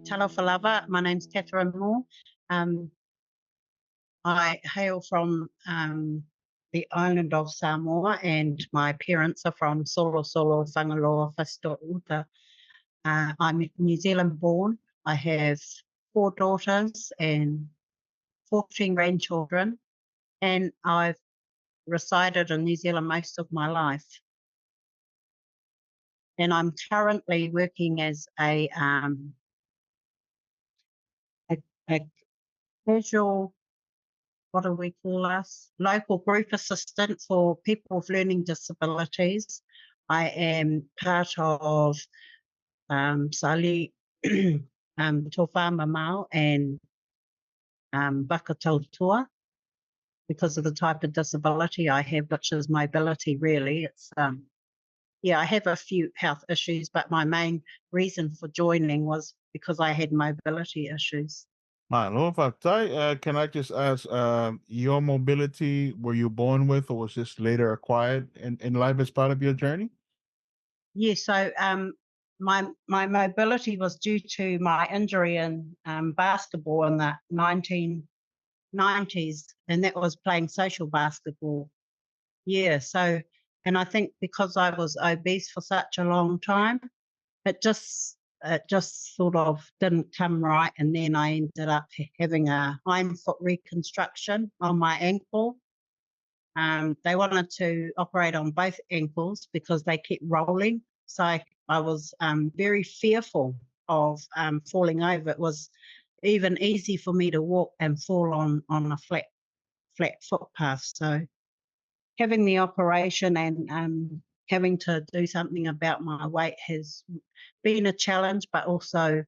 Talofa lava. My name's Catherine Mu. I hail from the island of Samoa, and my parents are from Solo Solo, Whangaroa, Whasito Uta. I'm New Zealand born. I have 4 daughters and 14 grandchildren, and I've resided in New Zealand most of my life. And I'm currently working as a casual, what do we call us? Local group assistant for people with learning disabilities. I am part of Sali, Tōfā Mamao and Bakatautua because of the type of disability I have, which is mobility really. It's I have a few health issues, but my main reason for joining was because I had mobility issues. Can I just ask, your mobility, were you born with or was this later acquired in life as part of your journey? Yeah, so my mobility was due to my injury in basketball in the 1990s, and that was playing social basketball. Yeah, so, and I think because I was obese for such a long time, it just sort of didn't come right, and then I ended up having a hindfoot reconstruction on my ankle. They wanted to operate on both ankles because they kept rolling, so I was very fearful of falling over. It was even easy for me to walk and fall on a flat footpath. So having the operation and having to do something about my weight has been a challenge, but also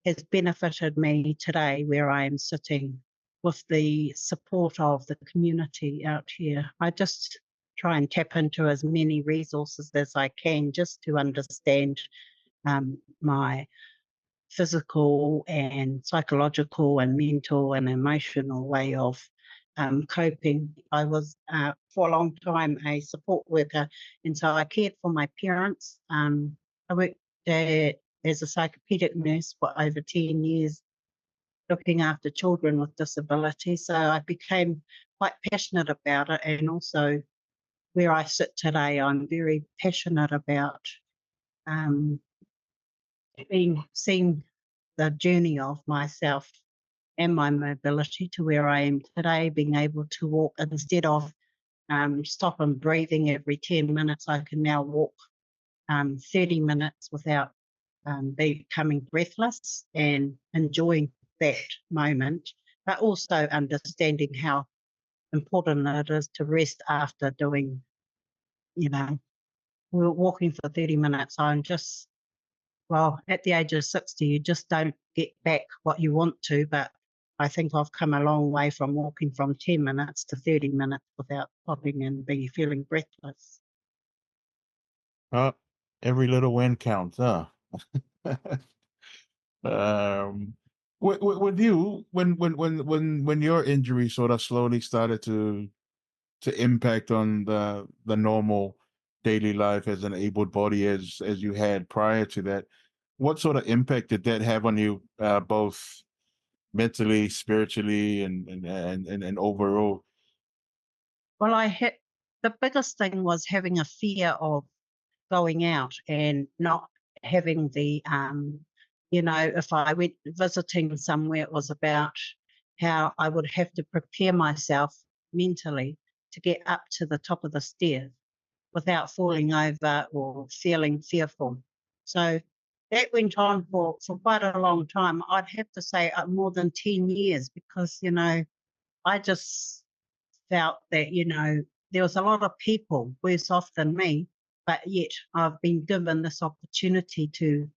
has benefited me today where I am sitting with the support of the community out here. I just try and tap into as many resources as I can just to understand my physical and psychological and mental and emotional way of coping. I was for a long time a support worker, and so I cared for my parents. I worked as a psychopedic nurse for over 10 years, looking after children with disabilities. So I became quite passionate about it, and also where I sit today, I'm very passionate about seeing the journey of myself and my mobility to where I am today, being able to walk instead of stop and breathing every 10 minutes. I can now walk 30 minutes without becoming breathless and enjoying that moment, but also understanding how important it is to rest after doing, walking for 30 minutes. I'm just, at the age of 60, you just don't get back what you want to, but I think I've come a long way from walking from 10 minutes to 30 minutes without stopping and feeling breathless. Every little win counts, huh? With you, when your injury sort of slowly started to impact on the normal daily life as an able body as you had prior to that, what sort of impact did that have on you, both mentally, spiritually, and overall? Well, the biggest thing was having a fear of going out and not having the, if I went visiting somewhere, it was about how I would have to prepare myself mentally to get up to the top of the stairs without falling over or feeling fearful. So that went on for quite a long time. I'd have to say more than 10 years because, I just felt that, there was a lot of people worse off than me, but yet I've been given this opportunity to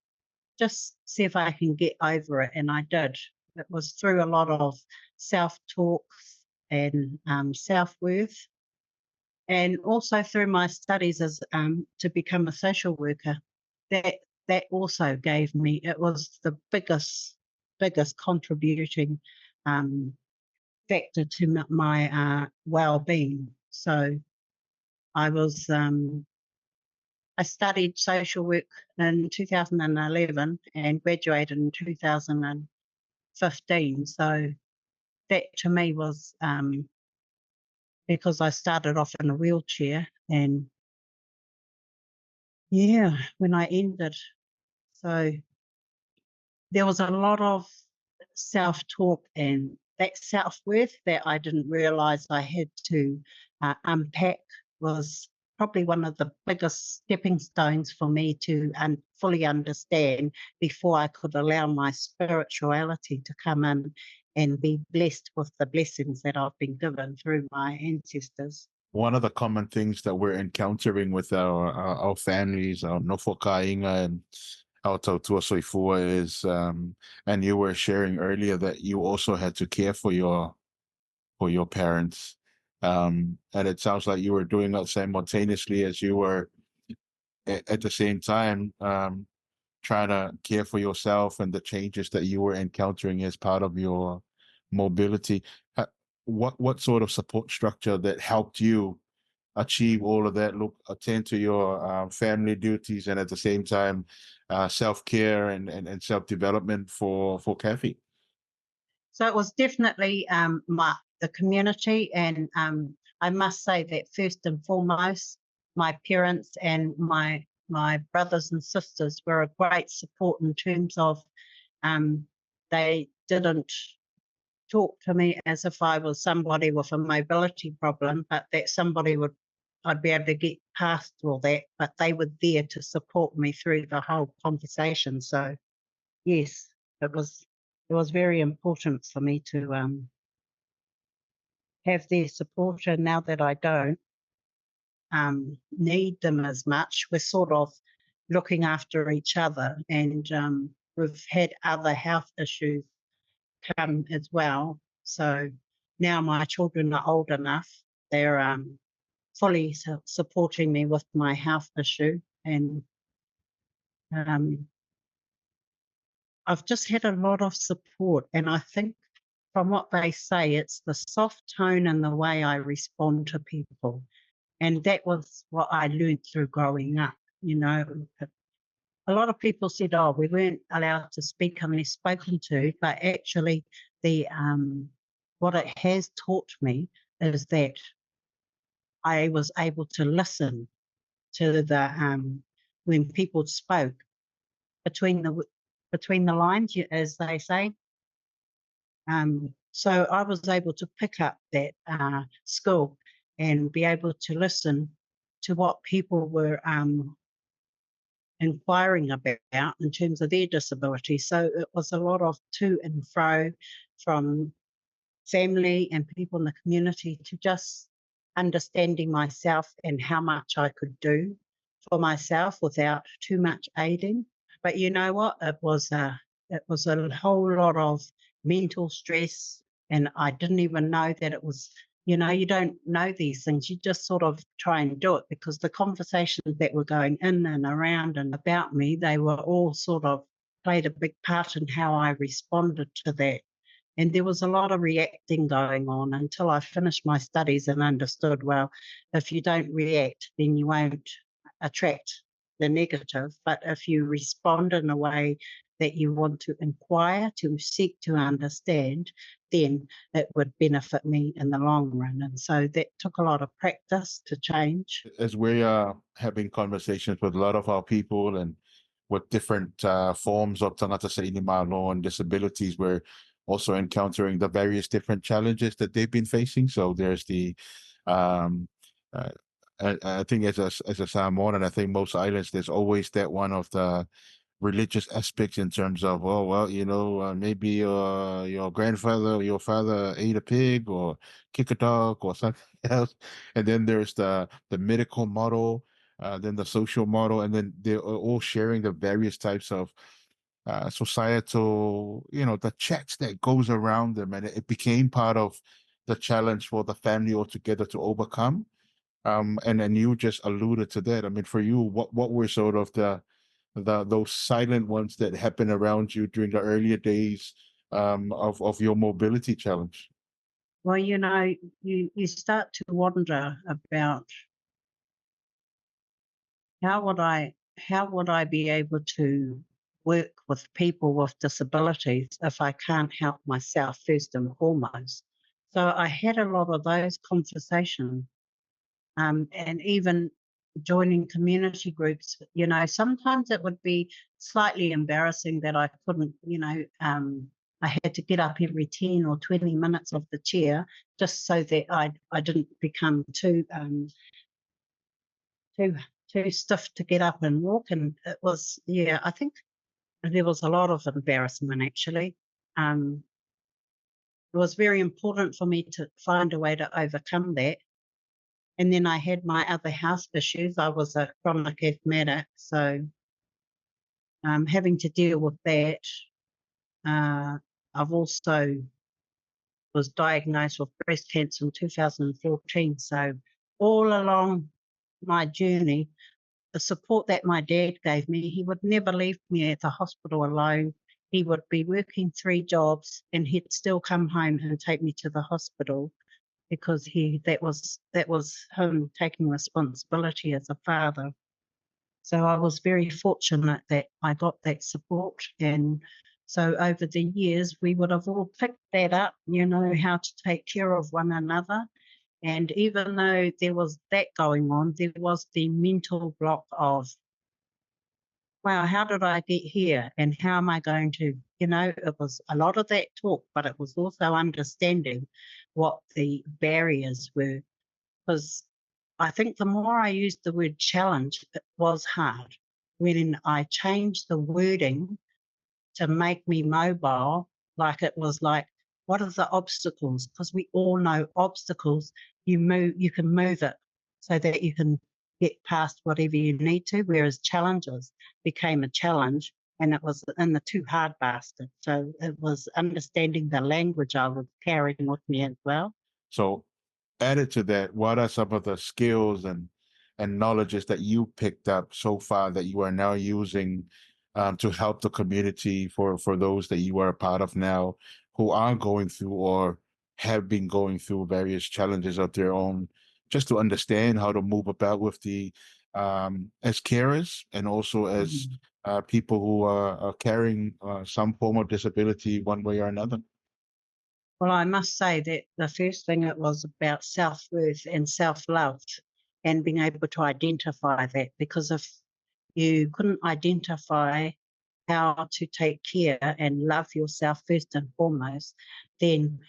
just see if I can get over it, and I did. It was through a lot of self-talk and self-worth, and also through my studies as to become a social worker. That also gave me, it was the biggest contributing factor to my well-being. So I was I studied social work in 2011 and graduated in 2015. So that to me was because I started off in a wheelchair, and yeah, when I ended, so there was a lot of self-talk and that self-worth that I didn't realise I had to unpack was probably one of the biggest stepping stones for me to fully understand before I could allow my spirituality to come in and be blessed with the blessings that I've been given through my ancestors. One of the common things that we're encountering with our families, our nofokainga and our tautua soifua is, and you were sharing earlier that you also had to care for your parents. And it sounds like you were doing that simultaneously as you were at the same time trying to care for yourself and the changes that you were encountering as part of your mobility. What sort of support structure that helped you achieve all of that? Look, attend to your family duties and at the same time self-care and self-development for Kathy. So it was definitely the community, and I must say that first and foremost, my parents and my brothers and sisters were a great support in terms of they didn't talk to me as if I was somebody with a mobility problem, but that I'd be able to get past all that, but they were there to support me through the whole conversation. So yes, it was very important for me to have their support, and now that I don't need them as much, we're sort of looking after each other, and we've had other health issues come as well. So now my children are old enough; they're fully supporting me with my health issue, and I've just had a lot of support, and I think from what they say, it's the soft tone and the way I respond to people. And that was what I learned through growing up. You know, a lot of people said, oh, we weren't allowed to speak unless spoken to, but actually what it has taught me is that I was able to listen to the when people spoke between the lines, as they say. So I was able to pick up that skill and be able to listen to what people were inquiring about in terms of their disability. So it was a lot of to and fro from family and people in the community to just understanding myself and how much I could do for myself without too much aiding. But you know what? It was a whole lot of mental stress, and I didn't even know that it was. You know, you don't know these things. You just sort of try and do it because the conversations that were going in and around and about me, they were all sort of played a big part in how I responded to that. And there was a lot of reacting going on until I finished my studies and understood, well, if you don't react, then you won't attract the negative. But if you respond in a way that you want to inquire, to seek to understand, then it would benefit me in the long run. And so that took a lot of practice to change. As we are having conversations with a lot of our people and with different forms of tangata sa inimalo and disabilities, we're also encountering the various different challenges that they've been facing. So there's the I think as a Samoan, and I think most islands, there's always that one of the religious aspects in terms of, oh, well, you know, maybe your grandfather or your father ate a pig or kick a dog or something else. And then there's the medical model, then the social model, and then they're all sharing the various types of societal, you know, the checks that goes around them. And it became part of the challenge for the family altogether to overcome. And then you just alluded to that. I mean, for you, what were sort of those silent ones that happened around you during the earlier days of your mobility challenge? Well, you know, you start to wonder about how would I be able to work with people with disabilities if I can't help myself first and foremost? So I had a lot of those conversations, and even joining community groups. Sometimes it would be slightly embarrassing that I couldn't, I had to get up every 10 or 20 minutes off the chair just so that I didn't become too too stiff to get up and walk. And it was, I think there was a lot of embarrassment actually. It was very important for me to find a way to overcome that. And then I had my other health issues. I was a chronic asthmatic, so having to deal with that. I've also was diagnosed with breast cancer in 2014. So all along my journey, the support that my dad gave me, he would never leave me at the hospital alone. He would be working 3 jobs and he'd still come home and take me to the hospital because that was him taking responsibility as a father. So I was very fortunate that I got that support. And so over the years, we would have all picked that up, how to take care of one another. And even though there was that going on, there was the mental block of, wow, how did I get here? And how am I going to, it was a lot of that talk, but it was also understanding what the barriers were. Because I think the more I used the word challenge, it was hard. When I changed the wording to make me mobile, like it was like, what are the obstacles? Because we all know obstacles, you can move it so that you can get past whatever you need to, whereas challenges became a challenge and it was in the too hard basket. So it was understanding the language I was carrying with me as well. So added to that, what are some of the skills and knowledges that you picked up so far that you are now using to help the community for those that you are a part of now who are going through or have been going through various challenges of their own, just to understand how to move about with the as carers and also as people who are carrying some form of disability one way or another? Well, I must say that the first thing, it was about self-worth and self-love and being able to identify that, because if you couldn't identify how to take care and love yourself first and foremost, then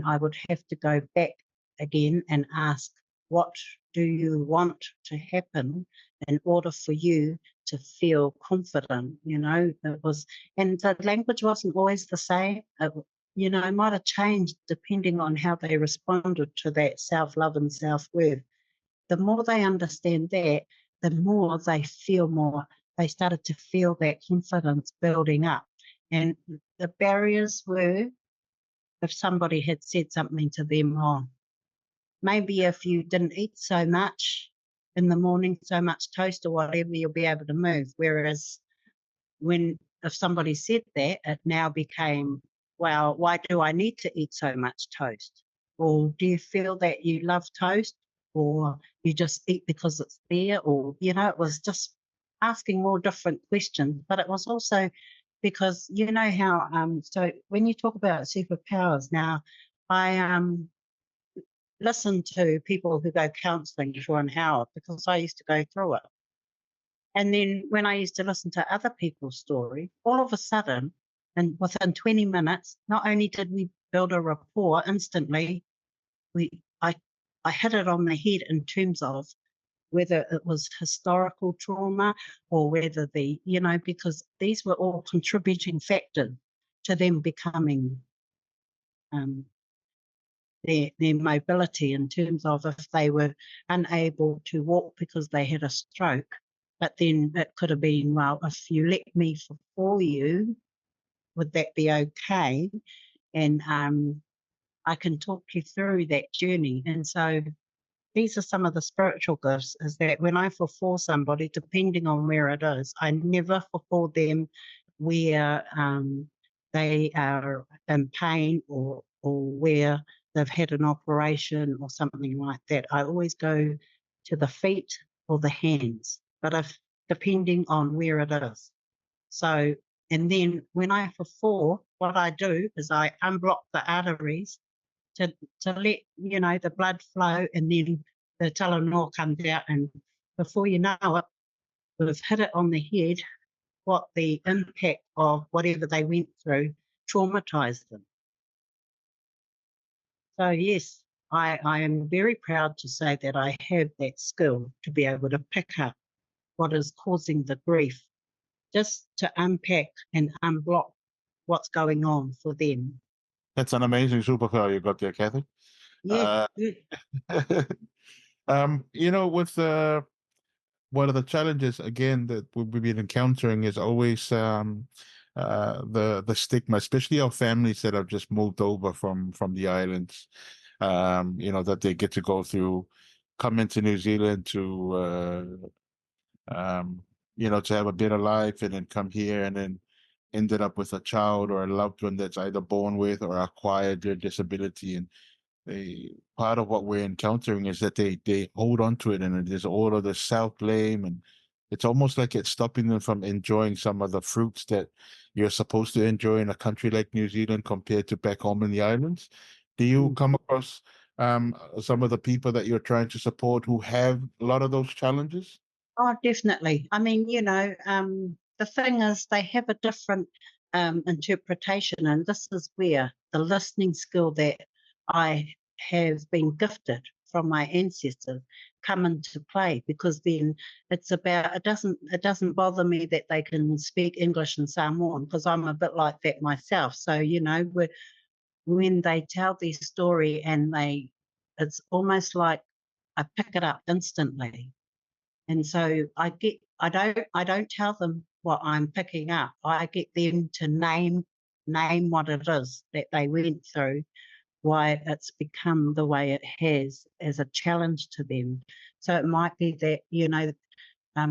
I would have to go back again and ask, what do you want to happen in order for you to feel confident? And the language wasn't always the same. It might have changed depending on how they responded to that self-love and self-worth. The more they understand that, the more they started to feel that confidence building up. And the barriers were, if somebody had said something to them, maybe if you didn't eat so much in the morning, so much toast or whatever, you'll be able to move. Whereas if somebody said that, it now became, well, why do I need to eat so much toast? Or do you feel that you love toast, or you just eat because it's there? Or, it was just asking more different questions. But it was also because how, so when you talk about superpowers now, I listen to people who go counselling for an hour because I used to go through it. And then when I used to listen to other people's story, all of a sudden, and within 20 minutes, not only did we build a rapport instantly, I hit it on the head in terms of whether it was historical trauma or whether because these were all contributing factors to them becoming their mobility, in terms of if they were unable to walk because they had a stroke. But then it could have been, well, if you let me for you, would that be okay? And I can talk you through that journey. And so these are some of the spiritual gifts, is that when I fulfill somebody, depending on where it is, I never fulfill them where they are in pain or where they've had an operation or something like that. I always go to the feet or the hands. But if depending on where it is. So, and then when I have a fall, what I do is I unblock the arteries to let, the blood flow, and then the talanoa comes out, and before you know it, we've hit it on the head, what the impact of whatever they went through traumatized them. So yes, I am very proud to say that I have that skill to be able to pick up what is causing the grief, just to unpack and unblock what's going on for them. That's an amazing superpower you got there, Kathy. Yeah. With one of the challenges again that we've been encountering is always the stigma, especially our families that have just moved over from the islands. That they get to go through, come into New Zealand to to have a better life, and then come here and then ended up with a child or a loved one that's either born with or acquired their disability. And part of what we're encountering is that they hold on to it, and there's all of the self-blame, and it's almost like it's stopping them from enjoying some of the fruits that you're supposed to enjoy in a country like New Zealand compared to back home in the islands. Do you come across some of the people that you're trying to support who have a lot of those challenges? Oh, definitely. I mean, the thing is, they have a different interpretation, and this is where the listening skill that I have been gifted from my ancestors come into play, because then it doesn't bother me that they can speak English and Samoan, because I'm a bit like that myself. So, when they tell their story, and it's almost like I pick it up instantly. And so I don't tell them what I'm picking up. I get them to name what it is that they went through, why it's become the way it has as a challenge to them. So it might be that,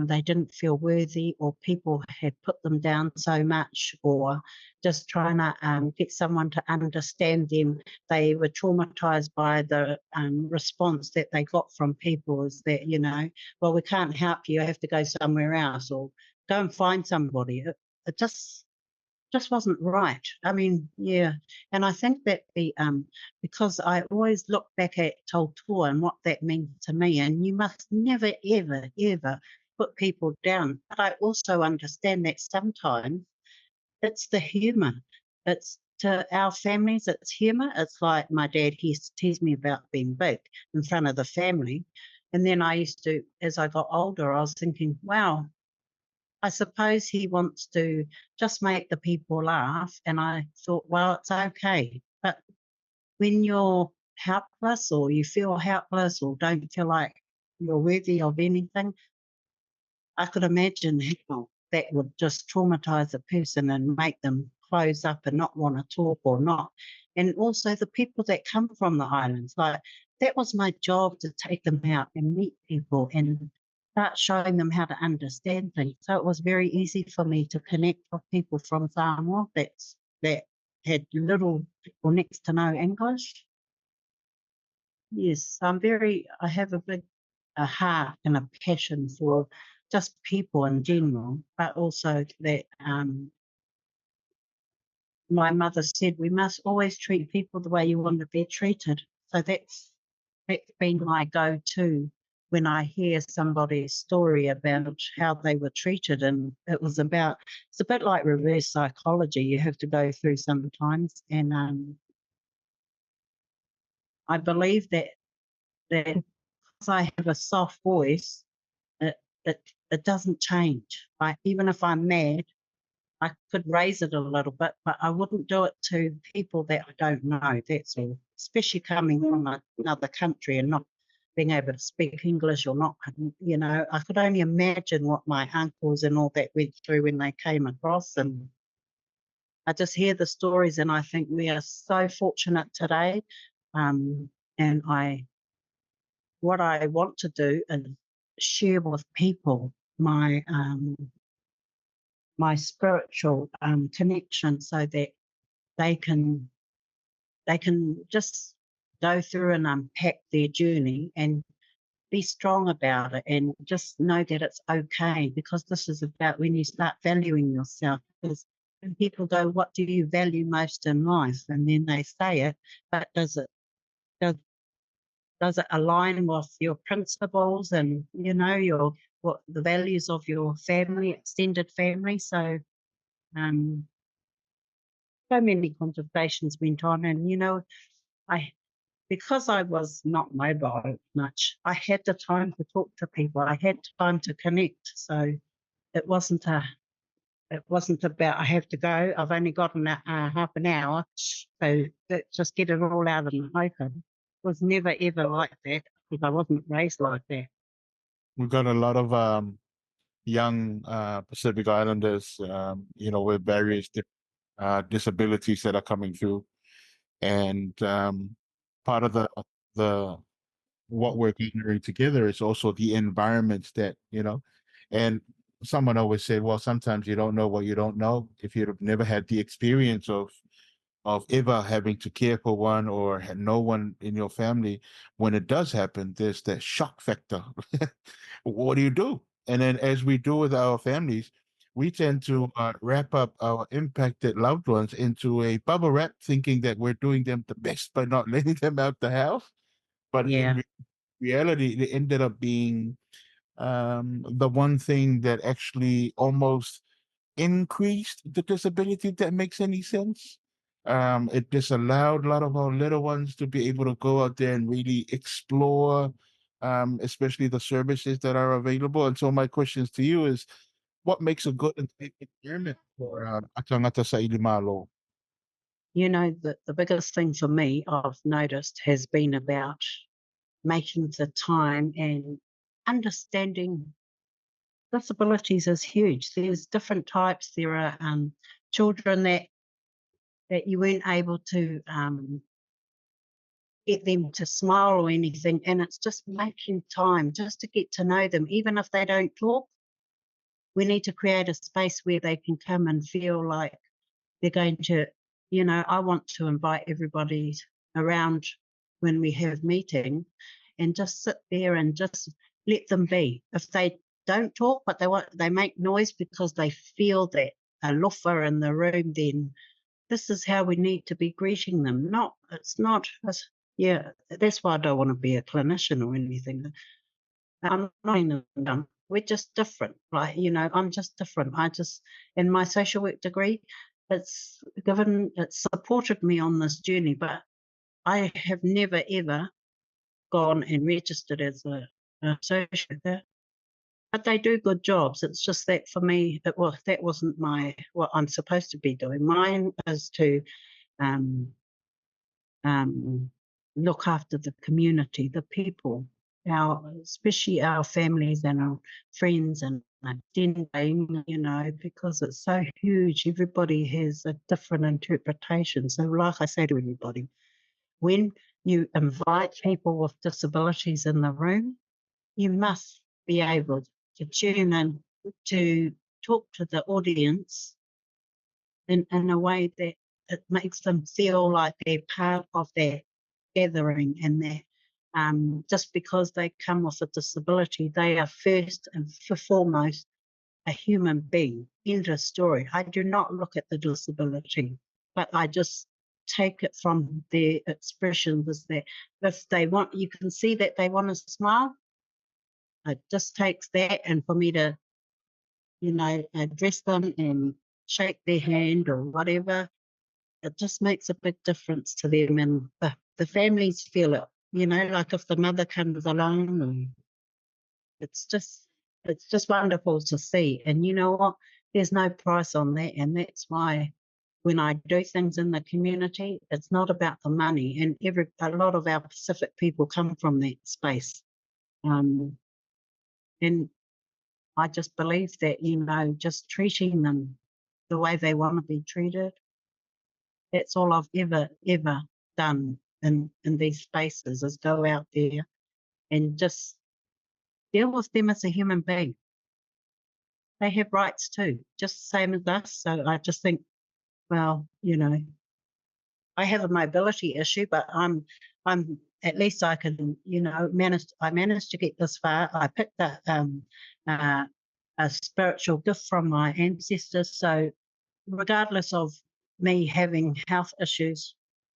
they didn't feel worthy, or people had put them down so much, or just trying to get someone to understand them. They were traumatized by the response that they got from people, is that, well, we can't help you, I have to go somewhere else, or go and find somebody. It just wasn't right. I mean, yeah. And I think that because I always look back at tautua and what that means to me, and you must never, ever, ever put people down. But I also understand that sometimes it's the humour. It's to our families, it's humour. It's like my dad, he used to tease me about being big in front of the family. And then I used to, as I got older, I was thinking, wow, I suppose he wants to just make the people laugh. And I thought, well, it's okay. But when you're helpless, or you feel helpless, or don't feel like you're worthy of anything, I could imagine how that would just traumatize a person and make them close up and not want to talk, or not. And also the people that come from the islands, like, that was my job, to take them out and meet people and start showing them how to understand things. So it was very easy for me to connect with people from Samoa that had little or next to no English. Yes, I have a heart and a passion for just people in general, but also that my mother said we must always treat people the way you want to be treated. So that's been my go-to when I hear somebody's story about how they were treated. And it's a bit like reverse psychology you have to go through sometimes. And I believe that because I have a soft voice, it, it doesn't change. Even if I'm mad, I could raise it a little bit, but I wouldn't do it to people that I don't know, that's all. Especially coming from another country and not being able to speak English, or not, I could only imagine what my uncles and all that went through when they came across. And I just hear the stories, and I think we are so fortunate today. And what I want to do is share with people my spiritual connection, so that they can just go through and unpack their journey, and be strong about it and just know that it's okay, because this is about when you start valuing yourself. Because when people go, what do you value most in life? And then they say it, but does, does it align with your principles and, you know, what the values of your family, extended family? So, um, so many conversations went on, and, you know, because I was not mobile much, I had the time to talk to people. I had time to connect. So it wasn't about I have to go. I've only got half an hour, so just get it all out in the open. It was never ever like that, because I wasn't raised like that. We've got a lot of young Pacific Islanders, with various disabilities that are coming through, and part of the what we're gathering together is also the environments that, and someone always said, well, sometimes you don't know what you don't know. If you've never had the experience of ever having to care for one or had no one in your family, when it does happen, there's that shock factor. What do you do? And then, as we do with our families, we tend to wrap up our impacted loved ones into a bubble wrap, thinking that we're doing them the best by not letting them out the house. But Yeah. in reality, it ended up being the one thing that actually almost increased the disability, if that makes any sense. It disallowed a lot of our little ones to be able to go out there and really explore, especially the services that are available. And so my questions to you is, what makes a good and safe environment for Atangata sa Ilimalo? You know, the biggest thing for me I've noticed has been about making the time and understanding disabilities is huge. There's different types. There are children that you weren't able to get them to smile or anything, and it's just making time just to get to know them, even if they don't talk. We need to create a space where they can come and feel like they're going to, you know, I want to invite everybody around when we have meeting and just sit there and just let them be. If they don't talk, but they make noise because they feel that a lofa in the room, then this is how we need to be greeting them. Yeah, that's why I don't want to be a clinician or anything. I'm not in them. We're just different. Like, you know, I'm just different. In my social work degree, it's supported me on this journey, but I have never ever gone and registered as a social worker. But they do good jobs. It's just that for me, that wasn't what I'm supposed to be doing. Mine is to um, look after the community, the people, especially our families and our friends and identity, you know, because it's so huge. Everybody has a different interpretation. So like I say to everybody, when you invite people with disabilities in the room, you must be able to tune in to talk to the audience in a way that it makes them feel like they're part of their gathering, and that just because they come with a disability, they are first and foremost a human being. End of story. I do not look at the disability, but I just take it from their expressions as that if they want, you can see that they want to smile. It just takes that, and for me to, you know, address them and shake their hand or whatever, it just makes a big difference to them, and the families feel it. You know, like if the mother comes along, and it's just wonderful to see. And you know what? There's no price on that, and that's why when I do things in the community, it's not about the money. And a lot of our Pacific people come from that space, and I just believe that, you know, just treating them the way they want to be treated. That's all I've ever done in these spaces, is go out there and just deal with them as a human being. They have rights too, just the same as us. So I just think, well, you know, I have a mobility issue, but I'm at least I can, I managed to get this far. I picked up a spiritual gift from my ancestors. So regardless of me having health issues,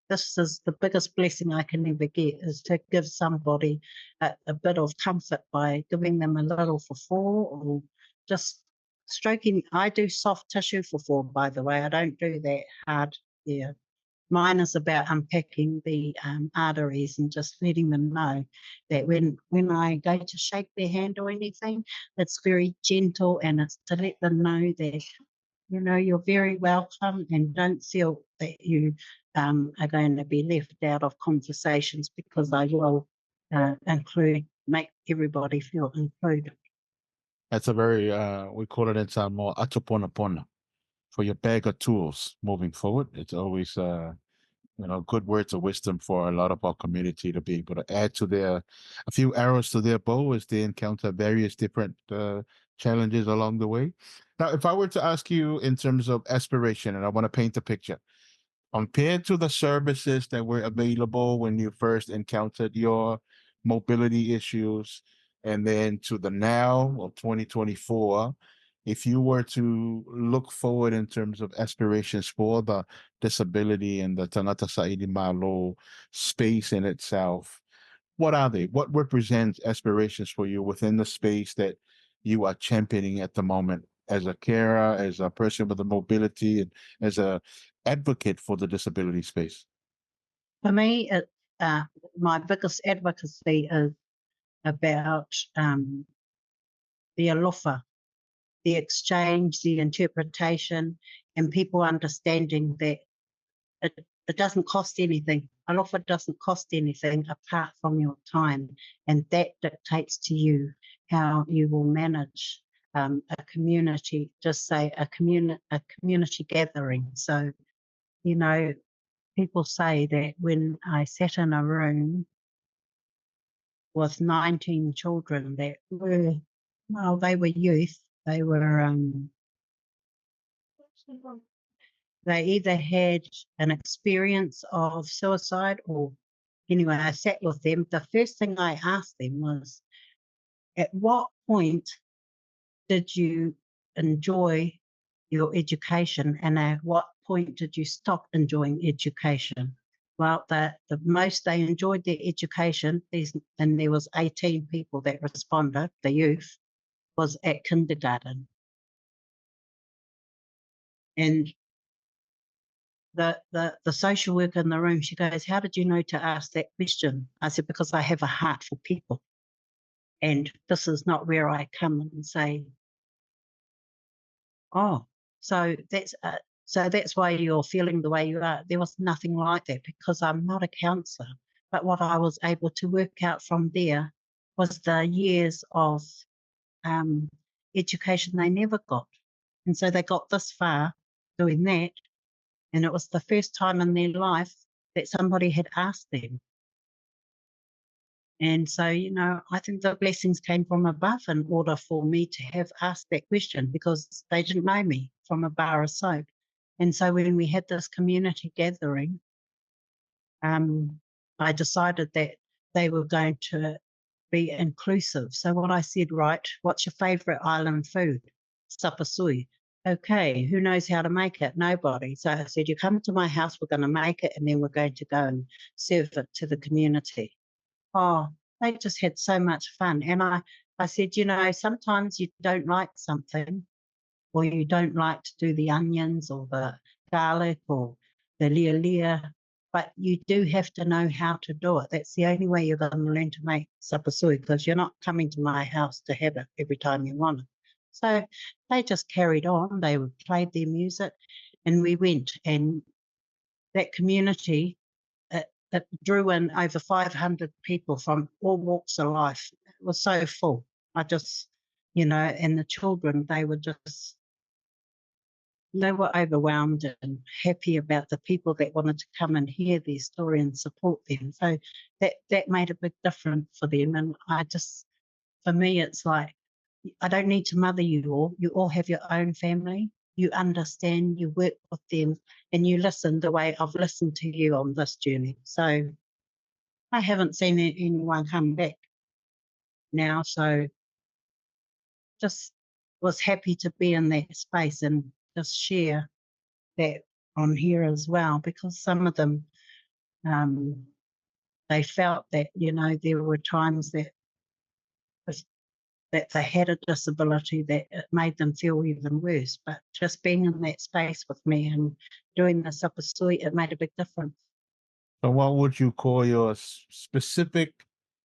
this is the biggest blessing I can ever get, is to give somebody a bit of comfort by giving them a little for or just stroking. I do soft tissue for, by the way. I don't do that hard. Yeah. Mine is about unpacking the arteries and just letting them know that when I go to shake their hand or anything, it's very gentle, and it's to let them know that, you're very welcome, and don't feel that you are going to be left out of conversations, because I will make everybody feel included. That's a very, we call it in Samoa, atopona for your bag of tools moving forward. It's always, good words of wisdom for a lot of our community to be able to add to a few arrows to their bow as they encounter various different challenges along the way. Now, if I were to ask you in terms of aspiration, and I want to paint a picture, compared to the services that were available when you first encountered your mobility issues, and then to the now of 2024, if you were to look forward in terms of aspirations for the disability and the Tanata Saidi Malo space in itself, what are they? What represents aspirations for you within the space that you are championing at the moment as a carer, as a person with a mobility, and as a advocate for the disability space? For me, my biggest advocacy is about the alofa, the exchange, the interpretation, and people understanding that it doesn't cost anything. Alofa doesn't cost anything apart from your time, and that dictates to you how you will manage a community, just say a community gathering. So, people say that when I sat in a room with 19 children that were, well, they were youth. They were, they either had an experience of suicide, or anyway, I sat with them. The first thing I asked them was, at what point did you enjoy your education, and at what point did you stop enjoying education? Well, the most they enjoyed their education, and there was 18 people that responded, the youth, was at kindergarten. And the social worker in the room, she goes, how did you know to ask that question? I said, because I have a heart for people. And this is not where I come and say, oh, so that's why you're feeling the way you are. There was nothing like that, because I'm not a counsellor. But what I was able to work out from there was the years of education they never got. And so they got this far doing that. And it was the first time in their life that somebody had asked them. And so, I think the blessings came from above in order for me to have asked that question, because they didn't know me from a bar of soap. And so when we had this community gathering, I decided that they were going to be inclusive. So what I said, right, what's your favourite island food? Sapasui. Okay, who knows how to make it? Nobody. So I said, you come to my house, we're going to make it, and then we're going to go and serve it to the community. Oh, they just had so much fun. And I said, sometimes you don't like something, or you don't like to do the onions or the garlic or the lia, but you do have to know how to do it. That's the only way you're going to learn to make sapasui, because you're not coming to my house to have it every time you want it. So they just carried on. They played their music, and we went. And that community, it drew in over 500 people from all walks of life. It was so full. I just, and the children, they were overwhelmed and happy about the people that wanted to come and hear their story and support them. So that made a big difference for them. And for me, it's like, I don't need to mother you all. You all have your own family. You understand, you work with them, and you listen the way I've listened to you on this journey. So I haven't seen anyone come back now, so just was happy to be in that space and just share that on here as well, because some of them, they felt that, you know, there were times that that they had a disability that it made them feel even worse. But just being in that space with me and doing the sapasui, it made a big difference. So what would you call your specific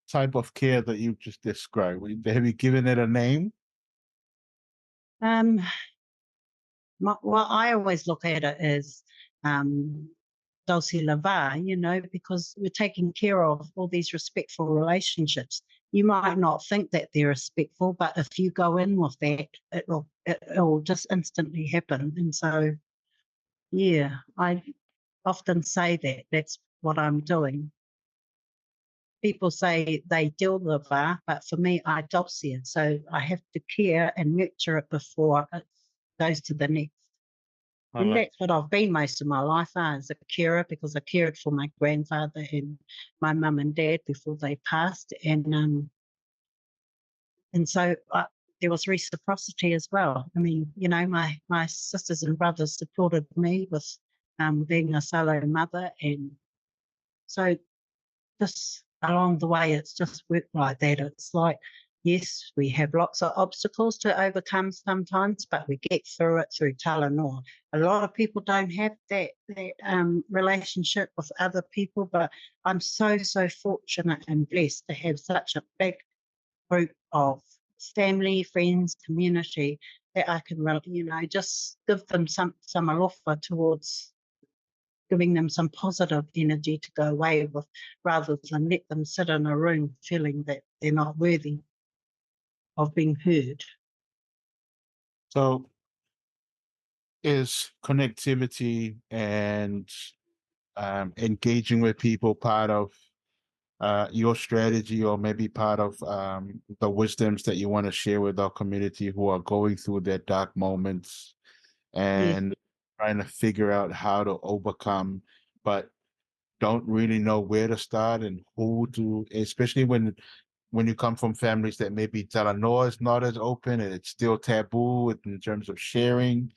type of care that you just described? Have you given it a name? Well, I always look at it as dulce lava, you know, because we're taking care of all these respectful relationships. You might not think that they're respectful, but if you go in with that, it'll just instantly happen. And so, yeah, I often say that that's what I'm doing. People say they deal with it, but for me, I dulce it. So I have to care and nurture it before it goes to the next. And that's what I've been most of my life as a carer, because I cared for my grandfather and my mum and dad before they passed. And so there was reciprocity as well. I mean, you know, my sisters and brothers supported me with being a solo mother. And so just along the way, it's just worked like that. It's like, yes, we have lots of obstacles to overcome sometimes, but we get through it through talanoa. A lot of people don't have that relationship with other people, but I'm so fortunate and blessed to have such a big group of family, friends, community that I can, you know, just give them some alofa towards giving them some positive energy to go away with, rather than let them sit in a room feeling that they're not worthy of being heard. So is connectivity and engaging with people part of your strategy, or maybe part of the wisdoms that you want to share with our community who are going through their dark moments and trying to figure out how to overcome, but don't really know where to start and who to, especially when you come from families that maybe talanoa is not as open and it's still taboo in terms of sharing.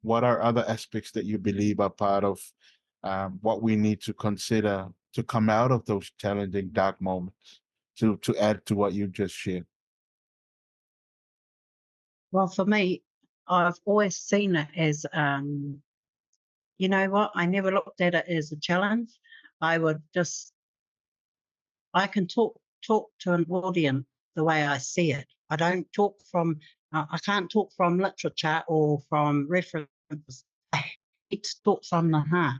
What are other aspects that you believe are part of what we need to consider to come out of those challenging dark moments, to add to what you just shared? Well, for me, I've always seen it as, you know what, I never looked at it as a challenge. I would just, I can talk to an audience the way I see it. I don't talk from, I can't talk from literature or from references. I need to talk from the heart.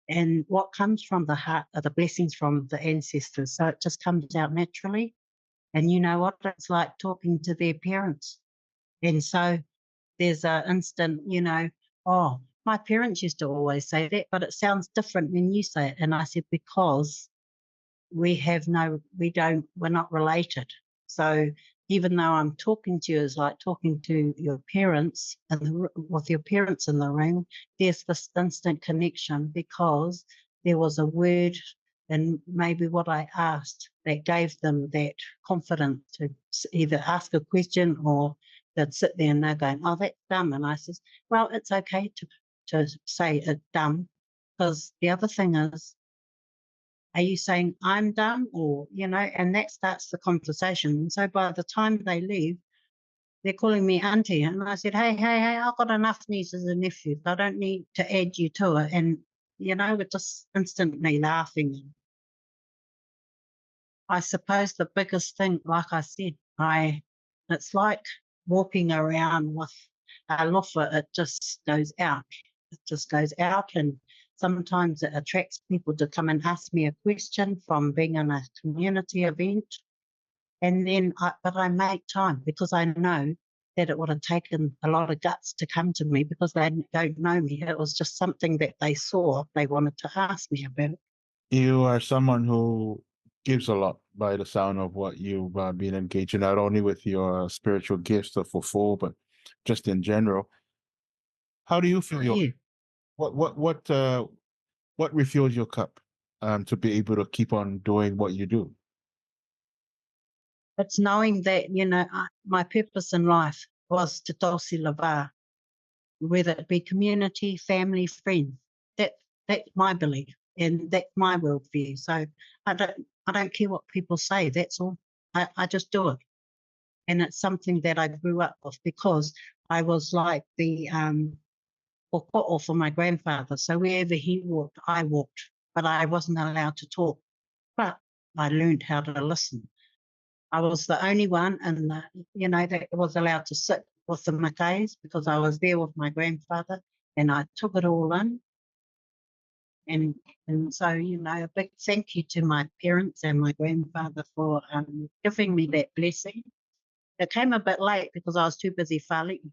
And what comes from the heart are the blessings from the ancestors. So it just comes out naturally. And you know what? It's like talking to their parents. And so there's an instant, you know, oh, my parents used to always say that, but it sounds different when you say it. And I said, because we're not related. So even though I'm talking to you, it's like talking to your parents and with your parents in the room, there's this instant connection because there was a word and maybe what I asked that gave them that confidence to either ask a question or they'd sit there and they're going, oh, that's dumb. And I says, well, it's okay to say it's dumb, because the other thing is, are you saying I'm dumb, or, you know, and that starts the conversation. And so by the time they leave, they're calling me auntie. And I said, hey, I've got enough nieces and nephews. I don't need to add you to it. And, you know, we're just instantly laughing. I suppose the biggest thing, like I said, it's like walking around with a lofa, it just goes out. It just goes out, and sometimes it attracts people to come and ask me a question from being in a community event. And then, but I make time because I know that it would have taken a lot of guts to come to me because they don't know me. It was just something that they saw, they wanted to ask me about. You are someone who gives a lot by the sound of what you've been engaging, not only with your spiritual gifts of full, but just in general. How do you feel Yeah. what refuels your cup? to be able to keep on doing what you do? It's knowing that, my purpose in life was to tosi lava, whether it be community, family, friends. That's my belief and that's my worldview. So I don't care what people say. That's all. I just do it. And it's something that I grew up with because I was like the or for my grandfather. So wherever he walked, I walked, but I wasn't allowed to talk. But I learned how to listen. I was the only one that was allowed to sit with the Mackays because I was there with my grandfather and I took it all in. And so, a big thank you to my parents and my grandfather for giving me that blessing. It came a bit late because I was too busy fighting,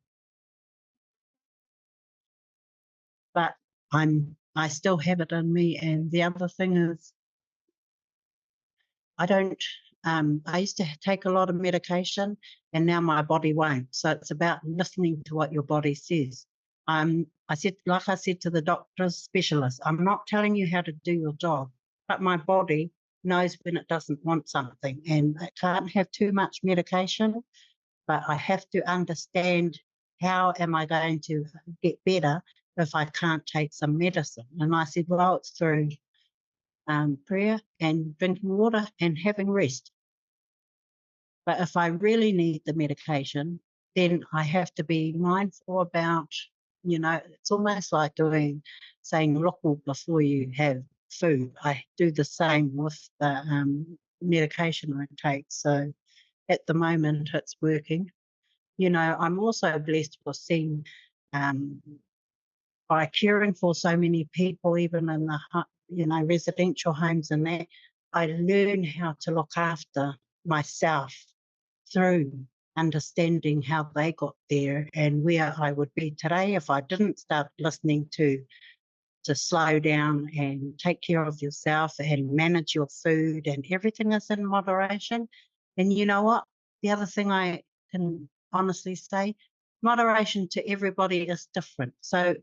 but I still have it in me. And the other thing is, I used to take a lot of medication and now my body won't. So it's about listening to what your body says. Like I said to the doctors, specialists, I'm not telling you how to do your job, but my body knows when it doesn't want something and I can't have too much medication, but I have to understand how am I going to get better if I can't take some medicine. And I said, well, it's through prayer and drinking water and having rest. But if I really need the medication, then I have to be mindful about, it's almost like saying loko before you have food. I do the same with the medication I take. So at the moment, it's working. I'm also blessed for seeing by caring for so many people, even in the residential homes and that, I learn how to look after myself through understanding how they got there and where I would be today if I didn't start listening to slow down and take care of yourself and manage your food and everything is in moderation. And you know what? The other thing I can honestly say, moderation to everybody is different. So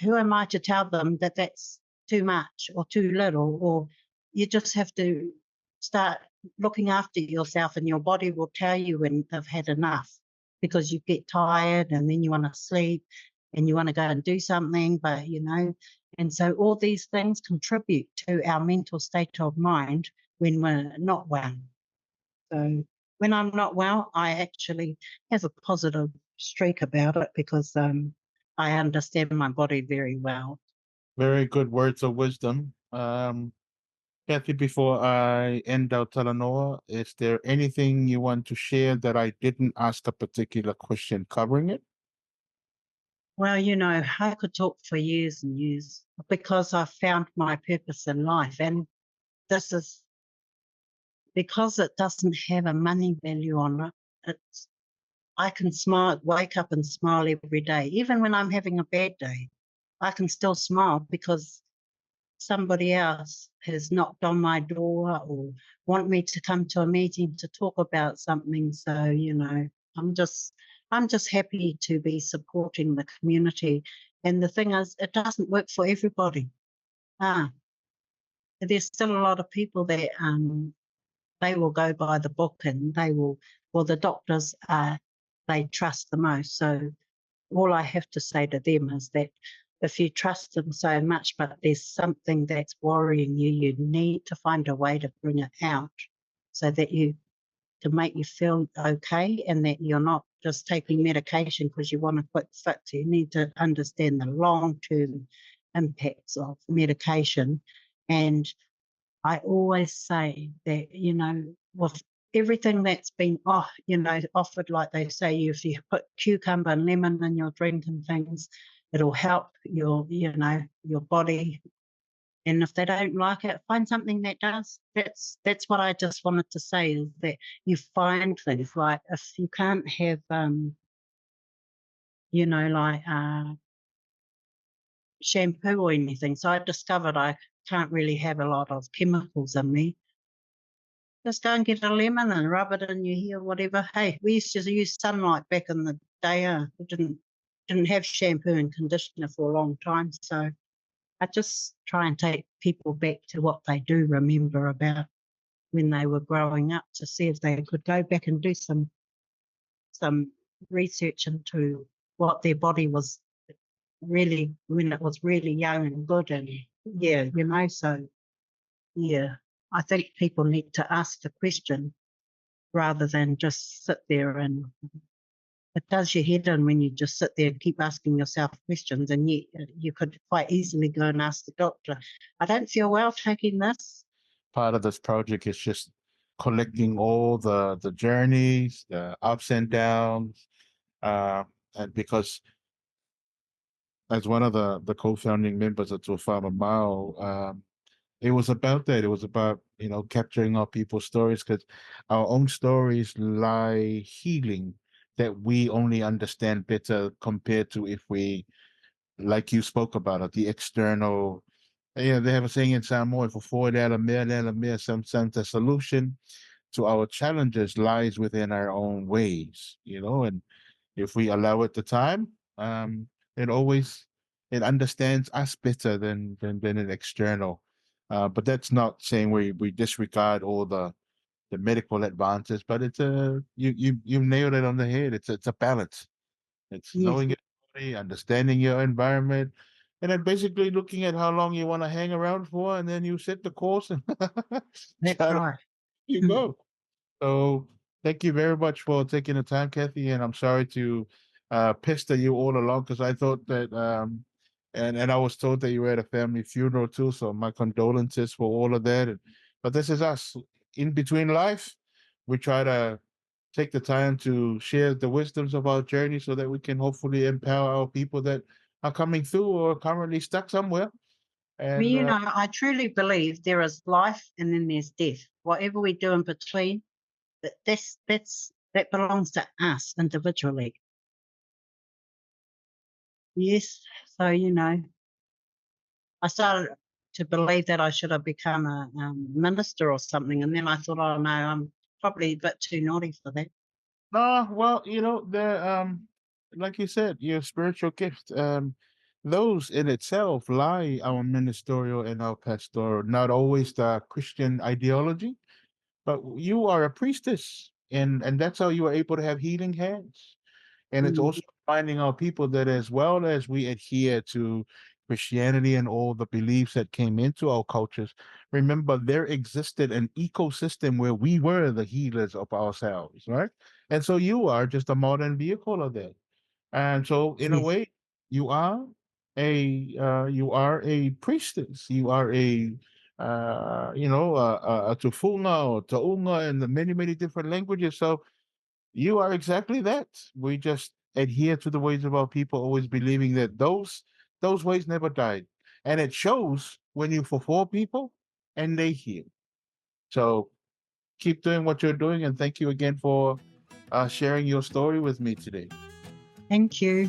who am I to tell them that that's too much or too little? Or you just have to start looking after yourself and your body will tell you when they've had enough because you get tired and then you want to sleep and you want to go and do something, but and so all these things contribute to our mental state of mind when we're not well. So when I'm not well, I actually have a positive streak about it because I understand my body very well. Very good words of wisdom. Kathy, before I end our talanoa, is there anything you want to share that I didn't ask a particular question covering it? Well, I could talk for years and years because I found my purpose in life. And this is because it doesn't have a money value on it. I can smile, wake up and smile every day. Even when I'm having a bad day, I can still smile because somebody else has knocked on my door or want me to come to a meeting to talk about something. So, I'm just happy to be supporting the community. And the thing is, it doesn't work for everybody. There's still a lot of people that they will go by the book and the doctors they trust the most. So all I have to say to them is that if you trust them so much, but there's something that's worrying you, you need to find a way to bring it out so that to make you feel okay and that you're not just taking medication because you want a quick fix. You need to understand the long-term impacts of medication. And I always say that, with everything that's been offered, like they say, if you put cucumber and lemon in your drink and things, it'll help your body. And if they don't like it, find something that does. That's what I just wanted to say, is that you find things like if you can't have, shampoo or anything. So I discovered I can't really have a lot of chemicals in me. Just go and get a lemon and rub it in your hair, whatever. Hey, we used to use sunlight back in the day. We didn't have shampoo and conditioner for a long time. So I just try and take people back to what they do remember about when they were growing up, to see if they could go back and do some research into what their body was really, when it was really young and good. And yeah, so yeah, I think people need to ask the question rather than just sit there, and it does your head in when you just sit there and keep asking yourself questions. And you could quite easily go and ask the doctor, I don't feel well taking this. Part of this project is just collecting all the journeys, the ups and downs, and because as one of the co-founding members of Tōfā Mamao, it was about that. It was about, capturing our people's stories, because our own stories lie healing that we only understand better compared to if we, like you spoke about it, the external. Yeah, they have a saying in Samoa, for sometimes the solution to our challenges lies within our own ways, and if we allow it the time, it always it understands us better than an external. But that's not saying we disregard all the medical advances, but it's you nailed it on the head. It's a balance. It's Yes, knowing your body, understanding your environment, and then basically looking at how long you want to hang around for, and then you set the course and that's start, right. you go. So thank you very much for taking the time, Kathy. And I'm sorry to pester you all along, because I thought that and I was told that you were at a family funeral too. So my condolences for all of that. But this is us in between life. We try to take the time to share the wisdoms of our journey so that we can hopefully empower our people that are coming through or currently stuck somewhere. Well, And I truly believe there is life and then there's death. Whatever we do in between, that belongs to us individually. Yes. So, I started to believe that I should have become a minister or something. And then I thought, oh no, I'm probably a bit too naughty for that. well, like you said, your spiritual gift, those in itself lie our ministerial and our pastoral, not always the Christian ideology, but you are a priestess, and that's how you are able to have healing hands. And it's Mm. also finding our people that, as well as we adhere to Christianity and all the beliefs that came into our cultures, remember there existed an ecosystem where we were the healers of ourselves, right? And so you are just a modern vehicle of that. And so, in a Yes. way, you are a priestess. You are a tufunga or taunga in the many different languages. So you are exactly that. We just adhere to the ways of our people, always believing that those ways never died. And it shows when you fulfill people and they heal. So keep doing what you're doing, and thank you again for sharing your story with me today. Thank you.